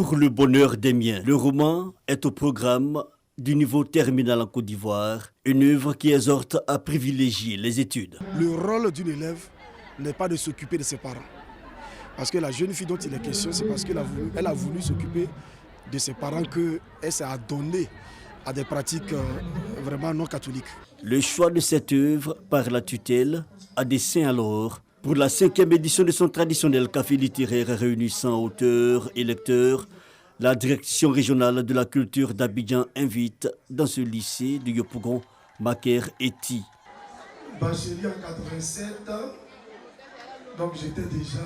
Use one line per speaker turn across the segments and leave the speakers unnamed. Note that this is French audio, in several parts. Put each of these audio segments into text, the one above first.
Pour le bonheur des miens, le roman est au programme du niveau terminal en Côte d'Ivoire, une œuvre qui exhorte à privilégier les études.
Le rôle d'une élève n'est pas de s'occuper de ses parents. Parce que la jeune fille dont il est question, c'est parce qu'elle a voulu s'occuper de ses parents qu'elle s'est adonnée à des pratiques vraiment non catholiques.
Le choix de cette œuvre par la tutelle a dessein alors pour la 5e édition de son traditionnel café littéraire réunissant auteurs et lecteurs. La direction régionale de la culture d'Abidjan invite dans ce lycée de Yopougon, Maker Eti.
Bachelier en 87, donc j'étais déjà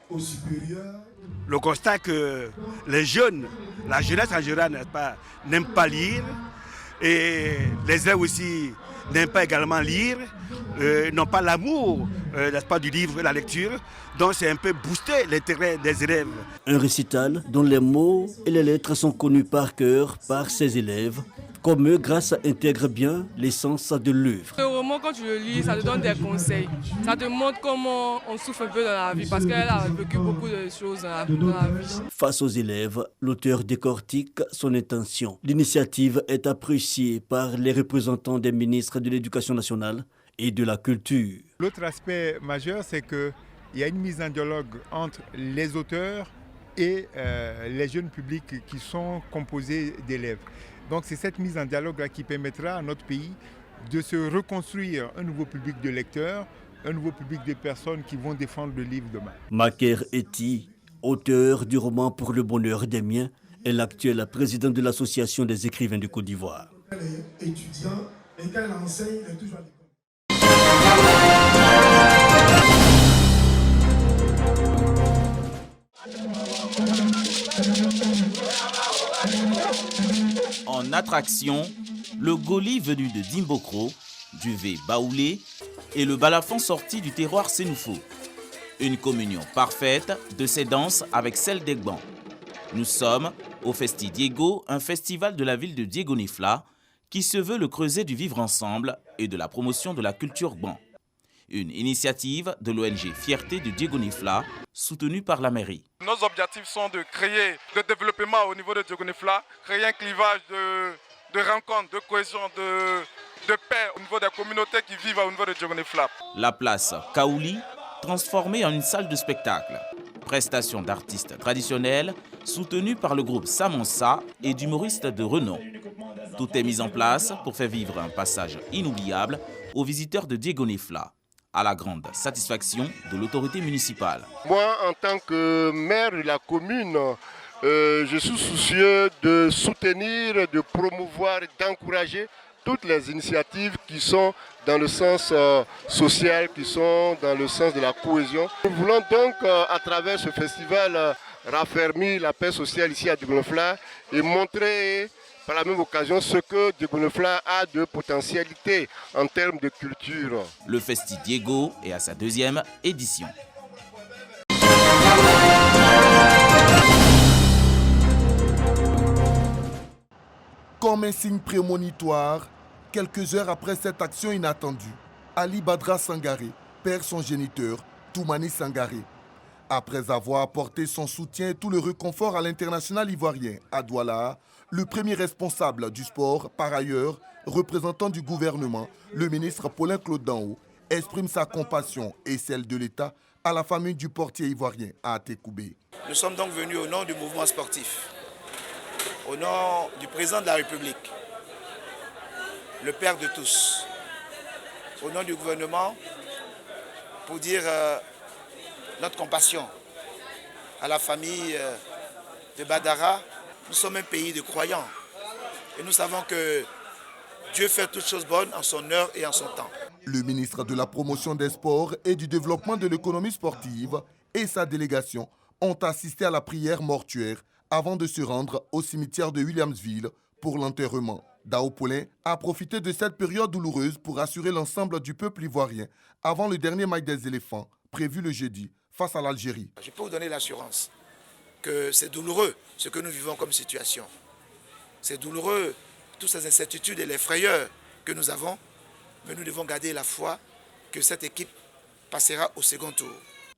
au supérieur.
Le constat que les jeunes, la jeunesse en général n'aime pas lire et les élèves aussi n'aiment pas également lire, n'ont pas l'amour n'est-ce pas, du livre et la lecture. Donc c'est un peu booster l'intérêt des élèves.
Un récital dont les mots et les lettres sont connus par cœur par ses élèves. Comme eux, grâce intègre bien l'essence de l'œuvre.
Le roman, quand tu le lis, ça te donne des conseils. Ça te montre comment on souffre un peu dans la vie parce qu'elle a vécu beaucoup de choses dans la vie.
Face aux élèves, l'auteur décortique son intention. L'initiative est appréciée par les représentants des ministres de l'Éducation nationale et de la culture.
L'autre aspect majeur, c'est qu'il y a une mise en dialogue entre les auteurs et les jeunes publics qui sont composés d'élèves. Donc c'est cette mise en dialogue-là qui permettra à notre pays de se reconstruire un nouveau public de lecteurs, un nouveau public de personnes qui vont défendre le livre demain.
Maker Eti, auteur du roman Pour le bonheur des miens, est l'actuel président de l'Association des écrivains de Côte d'Ivoire.
Elle est étudiante et quand elle enseigne, elle est toujours à l'école.
En attraction, le Goli venu de Dimbokro, du V Baoulé et le balafon sorti du terroir Sénoufo. Une communion parfaite de ces danses avec celle d'Egban. Nous sommes au Festi Diego, un festival de la ville de Diego-Nifla qui se veut le creuset du vivre ensemble et de la promotion de la culture Gban. Une initiative de l'ONG Fierté de Diego-Nifla, soutenue par la mairie.
Nos objectifs sont de créer le développement au niveau de Diego-Nifla, créer un clivage de rencontres, de cohésion, de paix au niveau des communautés qui vivent au niveau de Diego-Nifla.
La place Kaouli, transformée en une salle de spectacle. Prestation d'artistes traditionnels, soutenue par le groupe Samonsa et d'humoristes de renom. Tout est mis en place pour faire vivre un passage inoubliable aux visiteurs de Diego-Nifla, à la grande satisfaction de l'autorité municipale.
Moi, en tant que maire de la commune, je suis soucieux de soutenir, de promouvoir, d'encourager toutes les initiatives qui sont dans le sens social, qui sont dans le sens de la cohésion. Nous voulons donc, à travers ce festival, raffermir la paix sociale ici à Diego-Nifla et montrer par la même occasion ce que Diego-Nifla a de potentialité en termes de culture.
Le Festi Diego est à sa 2e édition.
Comme un signe prémonitoire, quelques heures après cette action inattendue, Ali Badra Sangaré perd son géniteur, Toumani Sangaré. Après avoir apporté son soutien et tout le réconfort à l'international ivoirien à Douala, le premier responsable du sport, par ailleurs, représentant du gouvernement, le ministre Paulin Claude Danho, exprime sa compassion et celle de l'État à la famille du portier ivoirien à Atekoubé.
Nous sommes donc venus au nom du mouvement sportif, au nom du président de la République, le père de tous, au nom du gouvernement, pour dire notre compassion à la famille de Badara. Nous sommes un pays de croyants et nous savons que Dieu fait toutes choses bonnes en son heure et en son temps.
Le ministre de la Promotion des Sports et du Développement de l'économie sportive et sa délégation ont assisté à la prière mortuaire avant de se rendre au cimetière de Williamsville pour l'enterrement. Dao Paulin a profité de cette période douloureuse pour assurer l'ensemble du peuple ivoirien avant le dernier match des éléphants, prévu le jeudi, face à l'Algérie.
Je peux vous donner l'assurance que c'est douloureux ce que nous vivons comme situation. C'est douloureux toutes ces incertitudes et les frayeurs que nous avons, mais nous devons garder la foi que cette équipe passera au second tour.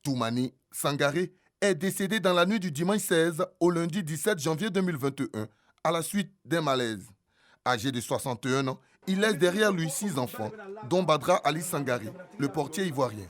Toumani Sangaré est décédé dans la nuit du dimanche 16 au lundi 17 janvier 2021 à la suite d'un malaise. Âgé de 61 ans, il laisse derrière lui 6 enfants, dont Badra Ali Sangaré, le portier ivoirien.